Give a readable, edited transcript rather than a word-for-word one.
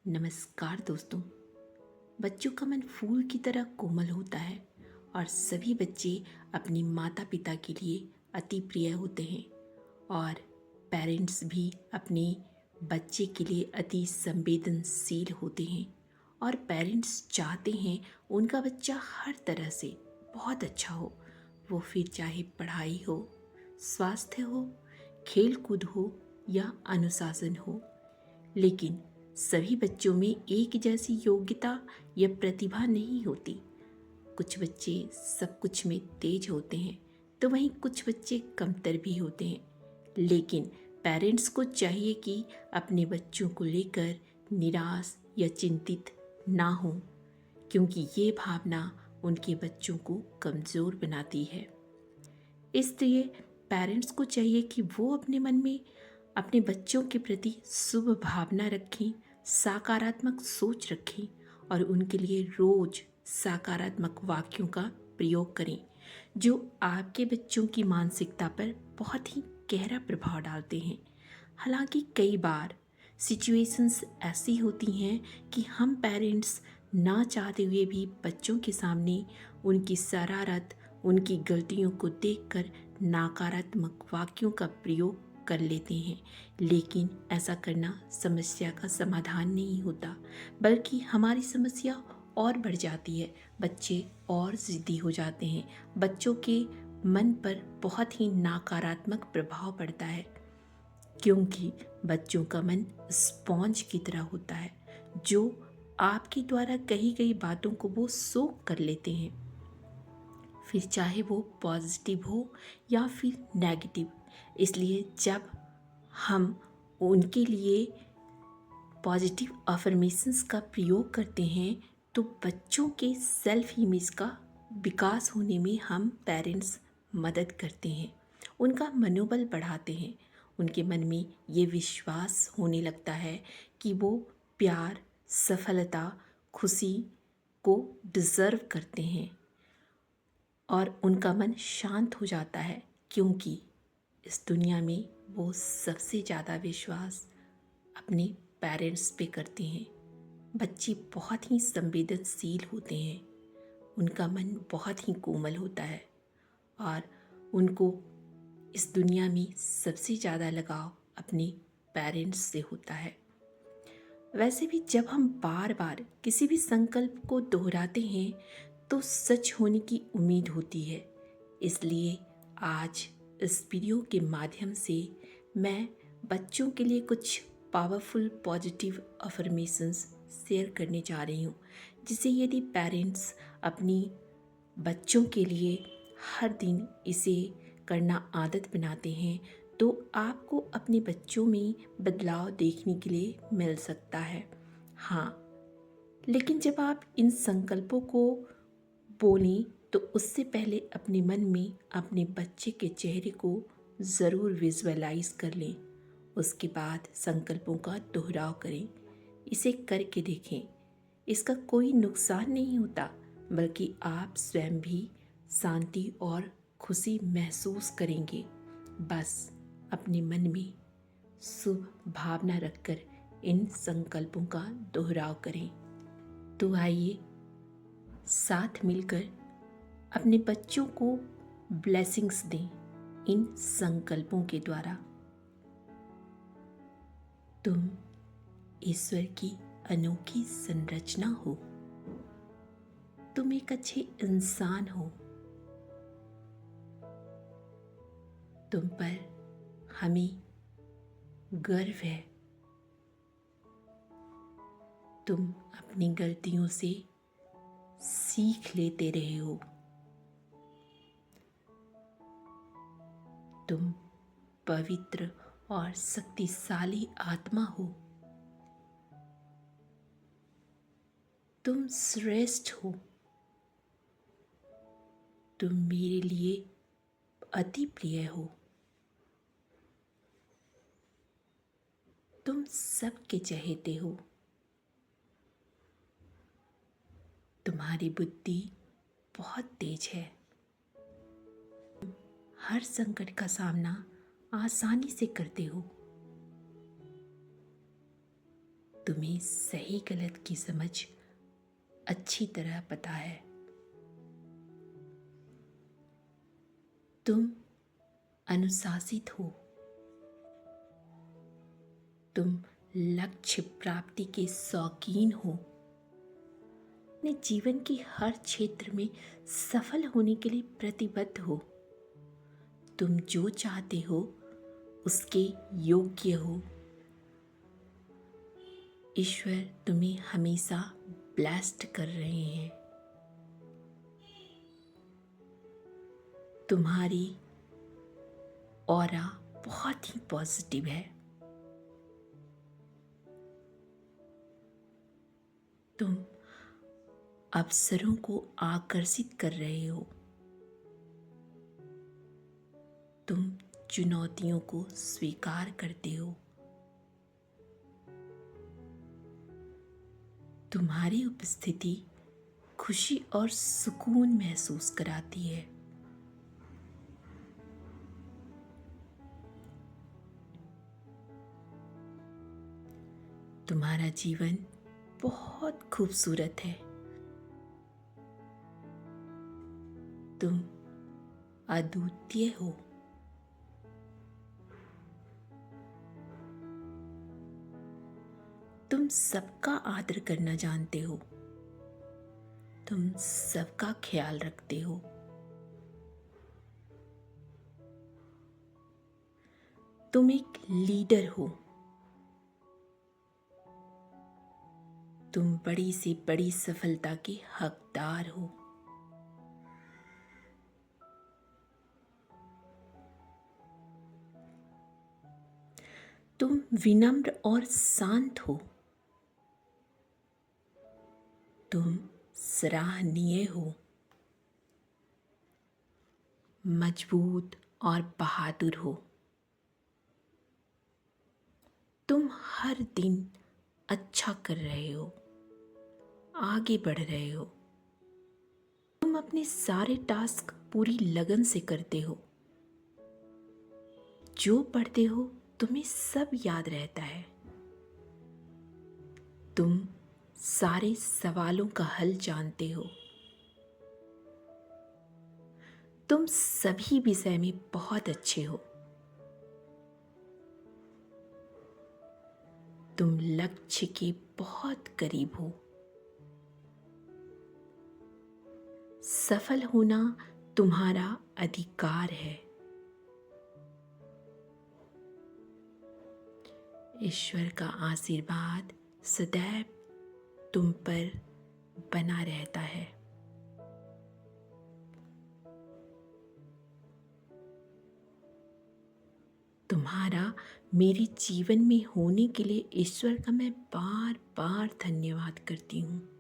नमस्कार दोस्तों। बच्चों का मन फूल की तरह कोमल होता है और सभी बच्चे अपने माता पिता के लिए अति प्रिय होते हैं और पेरेंट्स भी अपने बच्चे के लिए अति संवेदनशील होते हैं और पेरेंट्स चाहते हैं उनका बच्चा हर तरह से बहुत अच्छा हो। वो फिर चाहे पढ़ाई हो, स्वास्थ्य हो, खेल कूद हो या अनुशासन हो। लेकिन सभी बच्चों में एक जैसी योग्यता या प्रतिभा नहीं होती। कुछ बच्चे सब कुछ में तेज होते हैं तो वहीं कुछ बच्चे कमतर भी होते हैं। लेकिन पेरेंट्स को चाहिए कि अपने बच्चों को लेकर निराश या चिंतित ना हो, क्योंकि ये भावना उनके बच्चों को कमज़ोर बनाती है। इसलिए पेरेंट्स को चाहिए कि वो अपने मन में अपने बच्चों के प्रति शुभ भावना रखें, सकारात्मक सोच रखें और उनके लिए रोज सकारात्मक वाक्यों का प्रयोग करें जो आपके बच्चों की मानसिकता पर बहुत ही गहरा प्रभाव डालते हैं। हालांकि कई बार सिचुएशंस ऐसी होती हैं कि हम पेरेंट्स ना चाहते हुए भी बच्चों के सामने उनकी शरारत, उनकी गलतियों को देखकर नकारात्मक वाक्यों का प्रयोग कर लेते हैं। लेकिन ऐसा करना समस्या का समाधान नहीं होता, बल्कि हमारी समस्या और बढ़ जाती है। बच्चे और ज़िद्दी हो जाते हैं। बच्चों के मन पर बहुत ही नकारात्मक प्रभाव पड़ता है, क्योंकि बच्चों का मन स्पॉन्ज की तरह होता है जो आपके द्वारा कही गई बातों को वो सोख कर लेते हैं, फिर चाहे वो पॉजिटिव हो या फिर नेगेटिव। इसलिए जब हम उनके लिए पॉजिटिव अफर्मेशंस का प्रयोग करते हैं तो बच्चों के सेल्फ इमेज का विकास होने में हम पेरेंट्स मदद करते हैं, उनका मनोबल बढ़ाते हैं। उनके मन में ये विश्वास होने लगता है कि वो प्यार, सफलता, खुशी को डिज़र्व करते हैं और उनका मन शांत हो जाता है, क्योंकि इस दुनिया में वो सबसे ज़्यादा विश्वास अपने पेरेंट्स पे करते हैं। बच्चे बहुत ही संवेदनशील होते हैं, उनका मन बहुत ही कोमल होता है और उनको इस दुनिया में सबसे ज़्यादा लगाव अपने पेरेंट्स से होता है। वैसे भी जब हम बार बार किसी भी संकल्प को दोहराते हैं तो सच होने की उम्मीद होती है। इसलिए आज इस वीडियो के माध्यम से मैं बच्चों के लिए कुछ पावरफुल पॉजिटिव अफर्मेशंस शेयर करने जा रही हूँ, जिसे यदि पेरेंट्स अपनी बच्चों के लिए हर दिन इसे करना आदत बनाते हैं तो आपको अपने बच्चों में बदलाव देखने के लिए मिल सकता है। हाँ, लेकिन जब आप इन संकल्पों को बोलें तो उससे पहले अपने मन में अपने बच्चे के चेहरे को ज़रूर विजुअलाइज कर लें। उसके बाद संकल्पों का दोहराव करें। इसे करके देखें, इसका कोई नुकसान नहीं होता, बल्कि आप स्वयं भी शांति और खुशी महसूस करेंगे। बस अपने मन में शुभ भावना रखकर इन संकल्पों का दोहराव करें। तो आइए साथ मिलकर अपने बच्चों को ब्लेसिंग्स दें इन संकल्पों के द्वारा। तुम ईश्वर की अनोखी संरचना हो। तुम एक अच्छे इंसान हो। तुम पर हमें गर्व है। तुम अपनी गलतियों से सीख लेते रहे हो। तुम पवित्र और शक्तिशाली आत्मा हो। तुम श्रेष्ठ हो। तुम मेरे लिए अति प्रिय हो। तुम सबके चहेते हो। तुम्हारी बुद्धि बहुत तेज है। हर संकट का सामना आसानी से करते हो। तुम्हें सही गलत की समझ अच्छी तरह पता है। तुम अनुशासित हो। तुम लक्ष्य प्राप्ति के शौकीन हो। अपने जीवन की हर क्षेत्र में सफल होने के लिए प्रतिबद्ध हो। तुम जो चाहते हो उसके योग्य हो। ईश्वर तुम्हें हमेशा ब्लेस्ड कर रहे हैं। तुम्हारी ऑरा बहुत ही पॉजिटिव है। तुम अवसरों को आकर्षित कर रहे हो। तुम चुनौतियों को स्वीकार करते हो। तुम्हारी उपस्थिति खुशी और सुकून महसूस कराती है। तुम्हारा जीवन बहुत खूबसूरत है। तुम अद्वितीय हो। तुम सबका आदर करना जानते हो। तुम सबका ख्याल रखते हो। तुम एक लीडर हो। तुम बड़ी से बड़ी सफलता के हकदार हो। तुम विनम्र और शांत हो। तुम सराहनीय हो। मजबूत और बहादुर हो। तुम हर दिन अच्छा कर रहे हो, आगे बढ़ रहे हो। तुम अपने सारे टास्क पूरी लगन से करते हो। जो पढ़ते हो तुम्हें सब याद रहता है। तुम सारे सवालों का हल जानते हो। तुम सभी विषय में बहुत अच्छे हो। तुम लक्ष्य के बहुत करीब हो। सफल होना तुम्हारा अधिकार है। ईश्वर का आशीर्वाद सदैव तुम पर बना रहता है। तुम्हारा मेरे जीवन में होने के लिए ईश्वर का मैं बार बार धन्यवाद करती हूँ।